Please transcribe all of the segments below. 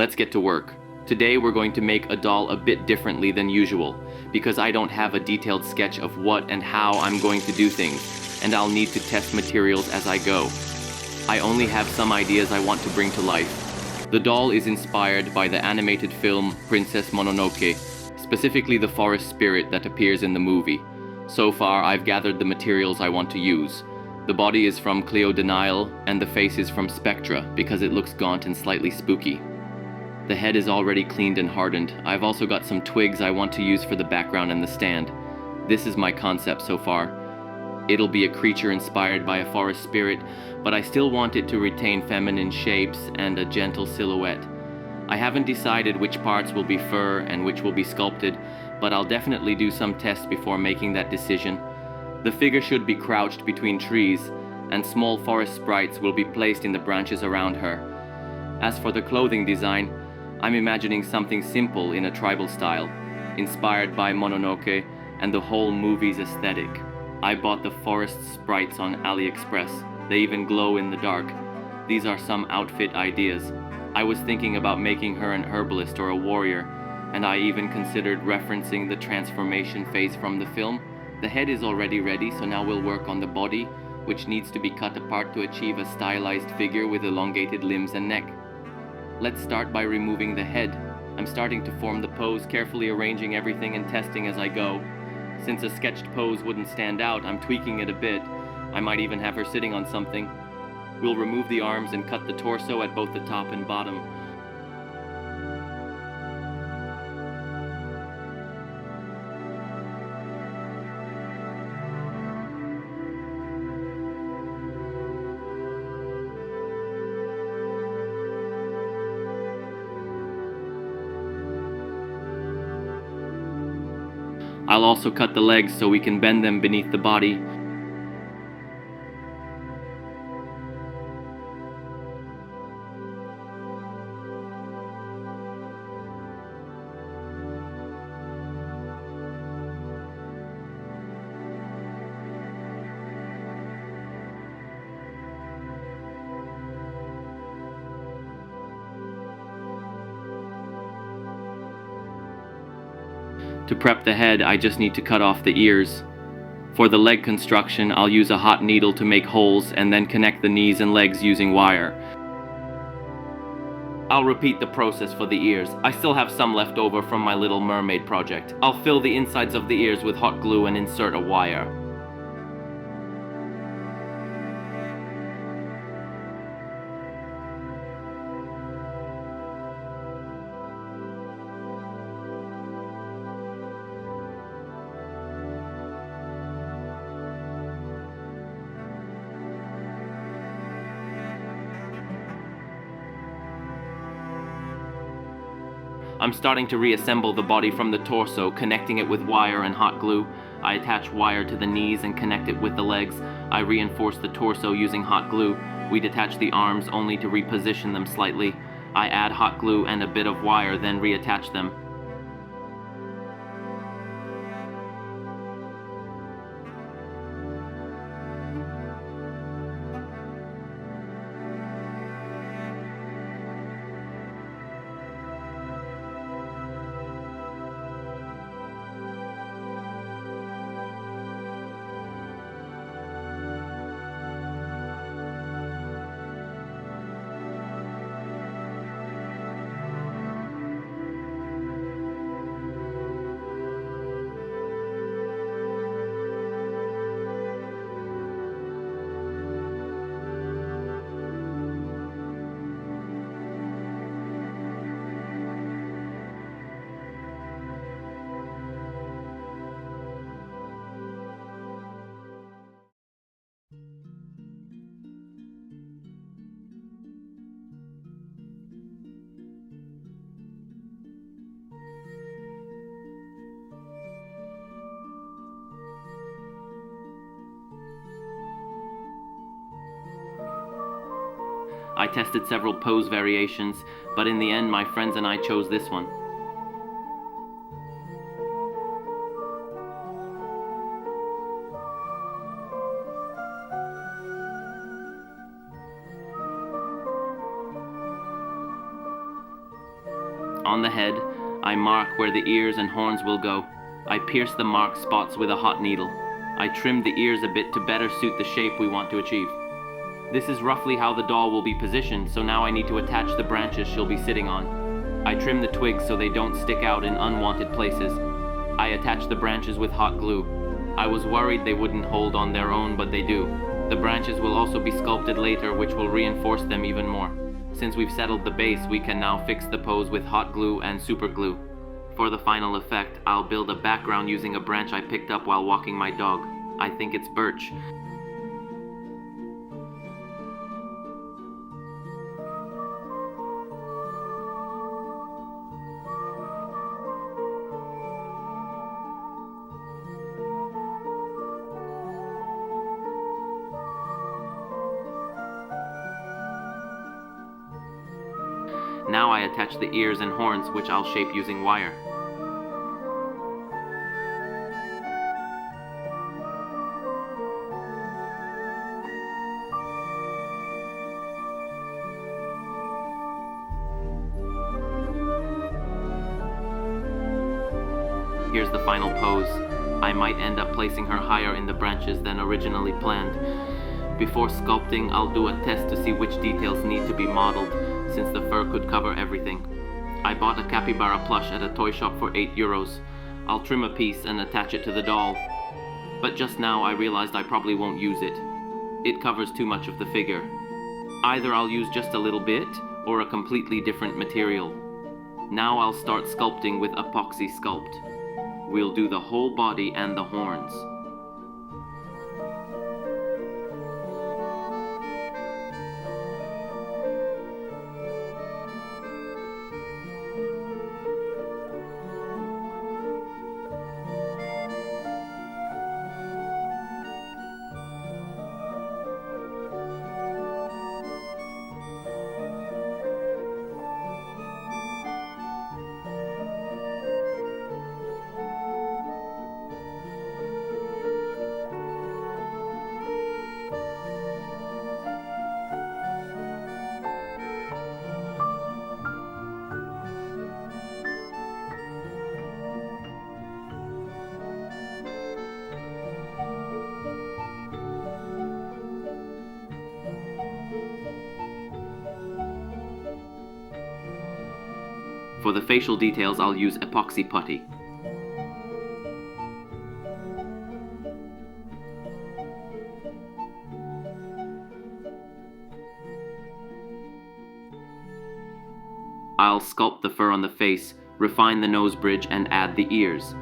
Let's get to work. Today we're going to make a doll a bit differently than usual, because I don't have a detailed sketch of what and how I'm going to do things, and I'll need to test materials as I go. I only have some ideas I want to bring to life. The doll is inspired by the animated film Princess Mononoke, specifically the forest spirit that appears in the movie. So far, I've gathered the materials I want to use. The body is from Cleo Denial, and the face is from Spectra, because it looks gaunt and slightly spooky. The head is already cleaned and hardened. I've also got some twigs I want to use for the background and the stand. This is my concept so far. It'll be a creature inspired by a forest spirit, but I still want it to retain feminine shapes and a gentle silhouette. I haven't decided which parts will be fur and which will be sculpted, but I'll definitely do some tests before making that decision. The figure should be crouched between trees, and small forest sprites will be placed in the branches around her. As for the clothing design, I'm imagining something simple in a tribal style, inspired by Mononoke and the whole movie's aesthetic. I bought the forest sprites on AliExpress. They even glow in the dark. These are some outfit ideas. I was thinking about making her an herbalist or a warrior, and I even considered referencing the transformation phase from the film. The head is already ready, so now we'll work on the body, which needs to be cut apart to achieve a stylized figure with elongated limbs and neck. Let's start by removing the head. I'm starting to form the pose, carefully arranging everything and testing as I go. Since a sketched pose wouldn't stand out, I'm tweaking it a bit. I might even have her sitting on something. We'll remove the arms and cut the torso at both the top and bottom. I'll also cut the legs so we can bend them beneath the body. To prep the head, I just need to cut off the ears. For the leg construction, I'll use a hot needle to make holes and then connect the knees and legs using wire. I'll repeat the process for the ears. I still have some left over from my Little Mermaid project. I'll fill the insides of the ears with hot glue and insert a wire. I'm starting to reassemble the body from the torso, connecting it with wire and hot glue. I attach wire to the knees and connect it with the legs. I reinforce the torso using hot glue. We detach the arms only to reposition them slightly. I add hot glue and a bit of wire, then reattach them. I tested several pose variations, but in the end my friends and I chose this one. On the head, I mark where the ears and horns will go. I pierce the marked spots with a hot needle. I trim the ears a bit to better suit the shape we want to achieve. This is roughly how the doll will be positioned, so now I need to attach the branches she'll be sitting on. I trim the twigs so they don't stick out in unwanted places. I attach the branches with hot glue. I was worried they wouldn't hold on their own, but they do. The branches will also be sculpted later, which will reinforce them even more. Since we've settled the base, we can now fix the pose with hot glue and super glue. For the final effect, I'll build a background using a branch I picked up while walking my dog. I think it's birch. Now I attach the ears and horns, which I'll shape using wire. Here's the final pose. I might end up placing her higher in the branches than originally planned. Before sculpting, I'll do a test to see which details need to be modeled, since the fur could cover everything. I bought a capybara plush at a toy shop for €8. I'll trim a piece and attach it to the doll. But just now I realized I probably won't use it. It covers too much of the figure. Either I'll use just a little bit, or a completely different material. Now I'll start sculpting with epoxy sculpt. We'll do the whole body and the horns. For the facial details, I'll use epoxy putty. I'll sculpt the fur on the face, refine the nose bridge, and add the ears.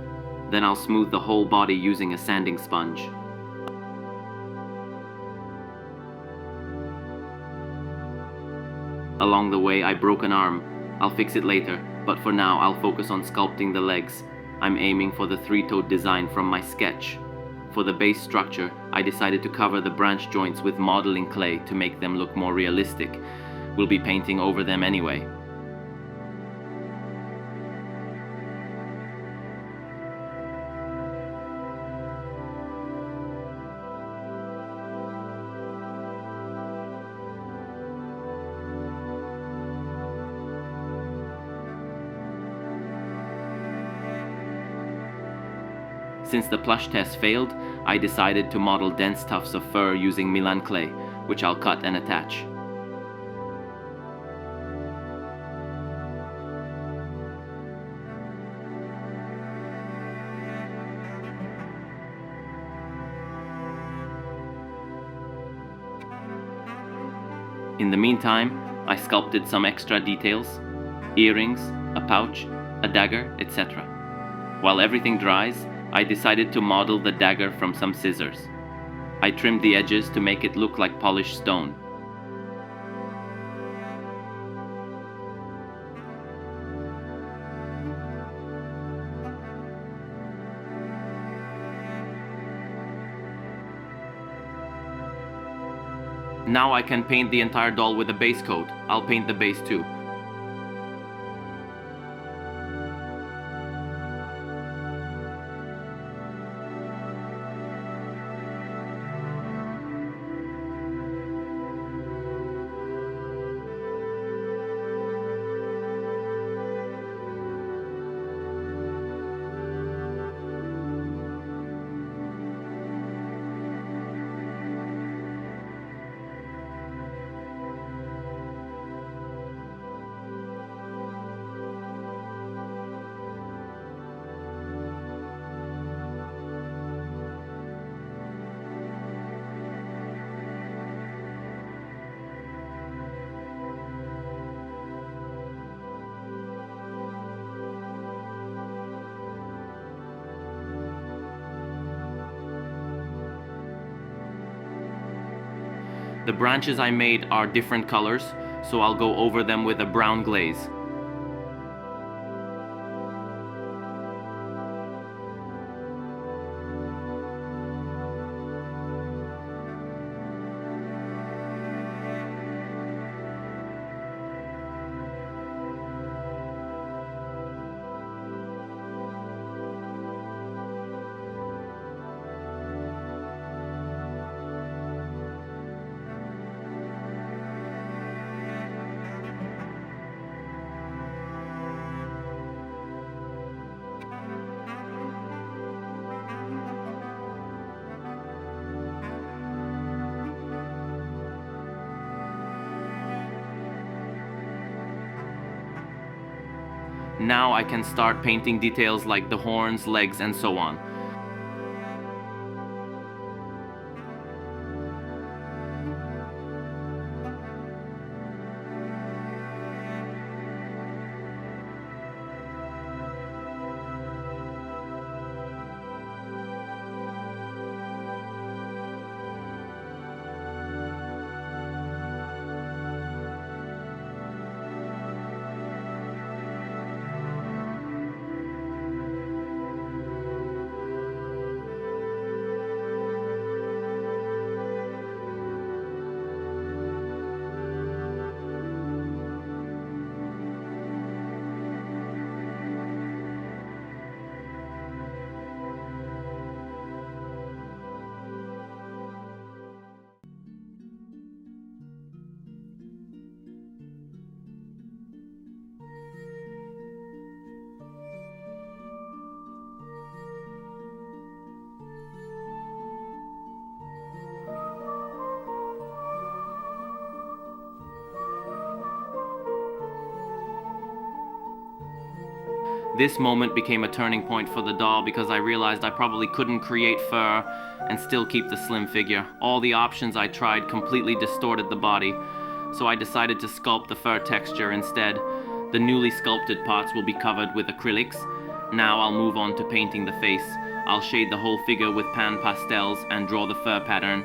Then I'll smooth the whole body using a sanding sponge. Along the way, I broke an arm. I'll fix it later, but for now I'll focus on sculpting the legs. I'm aiming for the three-toed design from my sketch. For the base structure, I decided to cover the branch joints with modeling clay to make them look more realistic. We'll be painting over them anyway. Since the plush test failed, I decided to model dense tufts of fur using Milan clay, which I'll cut and attach. In the meantime, I sculpted some extra details: earrings, a pouch, a dagger, etc. While everything dries, I decided to model the dagger from some scissors. I trimmed the edges to make it look like polished stone. Now I can paint the entire doll with a base coat. I'll paint the base too. The branches I made are different colors, so I'll go over them with a brown glaze. Now I can start painting details like the horns, legs, and so on. This moment became a turning point for the doll because I realized I probably couldn't create fur and still keep the slim figure. All the options I tried completely distorted the body, so I decided to sculpt the fur texture instead. The newly sculpted parts will be covered with acrylics. Now I'll move on to painting the face. I'll shade the whole figure with pan pastels and draw the fur pattern.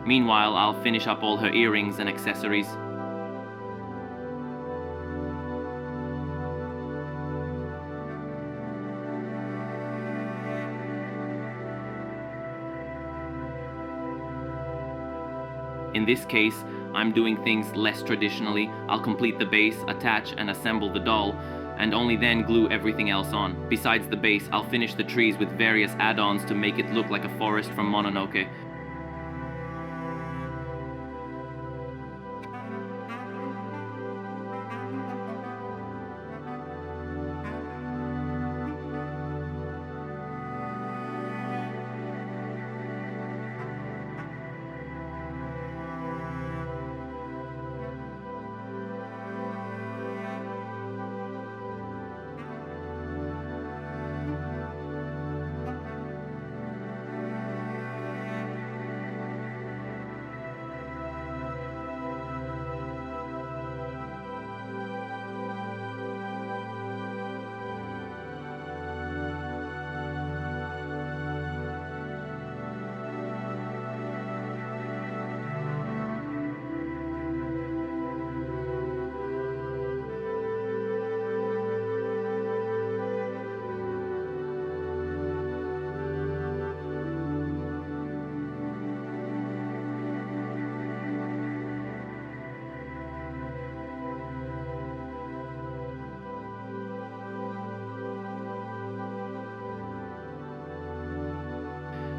Meanwhile, I'll finish up all her earrings and accessories. In this case, I'm doing things less traditionally. I'll complete the base, attach and assemble the doll, and only then glue everything else on. Besides the base, I'll finish the trees with various add-ons to make it look like a forest from Mononoke.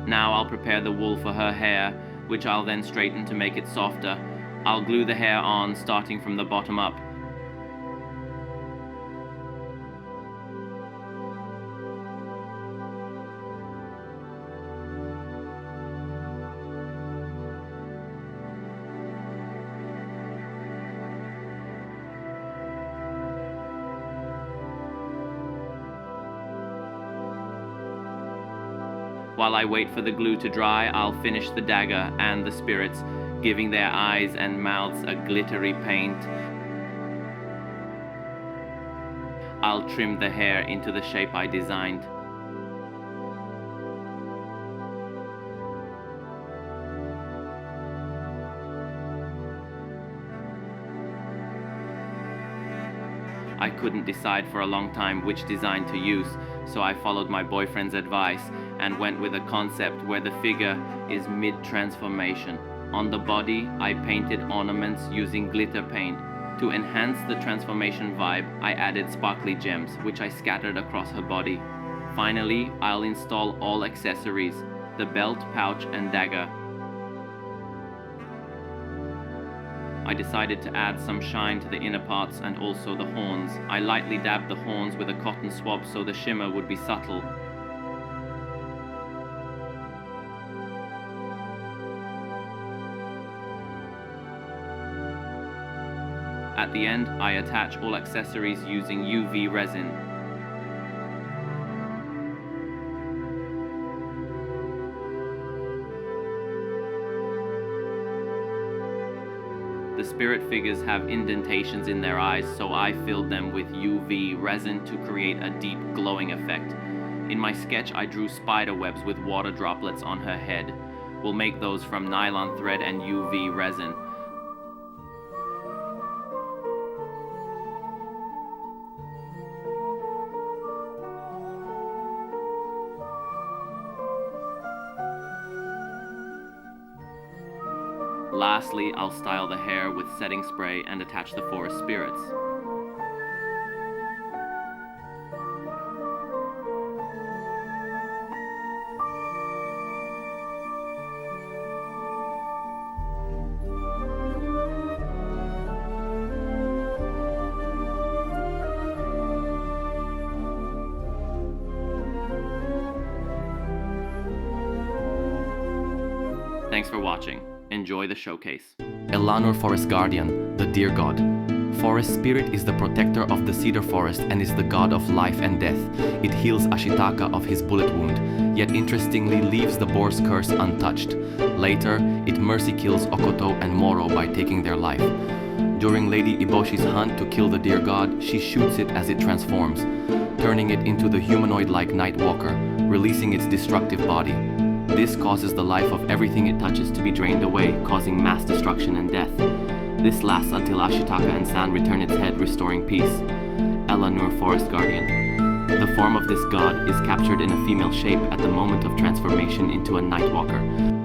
Now I'll prepare the wool for her hair, which I'll then straighten to make it softer. I'll glue the hair on, starting from the bottom up. While I wait for the glue to dry, I'll finish the dagger and the spirits, giving their eyes and mouths a glittery paint. I'll trim the hair into the shape I designed. I couldn't decide for a long time which design to use, so I followed my boyfriend's advice and went with a concept where the figure is mid-transformation. On the body, I painted ornaments using glitter paint. To enhance the transformation vibe, I added sparkly gems, which I scattered across her body. Finally, I'll install all accessories, the belt, pouch, and dagger. I decided to add some shine to the inner parts and also the horns. I lightly dabbed the horns with a cotton swab so the shimmer would be subtle. At the end, I attach all accessories using UV resin. The spirit figures have indentations in their eyes, so I filled them with UV resin to create a deep glowing effect. In my sketch, I drew spider webs with water droplets on her head. We'll make those from nylon thread and UV resin. Lastly, I'll style the hair with setting spray and attach the forest spirits. Thanks for watching. Enjoy the showcase. Elanur Forestguardian, the deer god. Forest spirit is the protector of the Cedar Forest and is the god of life and death. It heals Ashitaka of his bullet wound, yet interestingly leaves the boar's curse untouched. Later, it mercy kills Okkoto and Moro by taking their life. During Lady Eboshi's hunt to kill the deer god, she shoots it as it transforms, turning it into the humanoid-like night walker, releasing its destructive body. This causes the life of everything it touches to be drained away, causing mass destruction and death. This lasts until Ashitaka and San return its head, restoring peace. Elanur Forestguardian. The form of this god is captured in a female shape at the moment of transformation into a Nightwalker.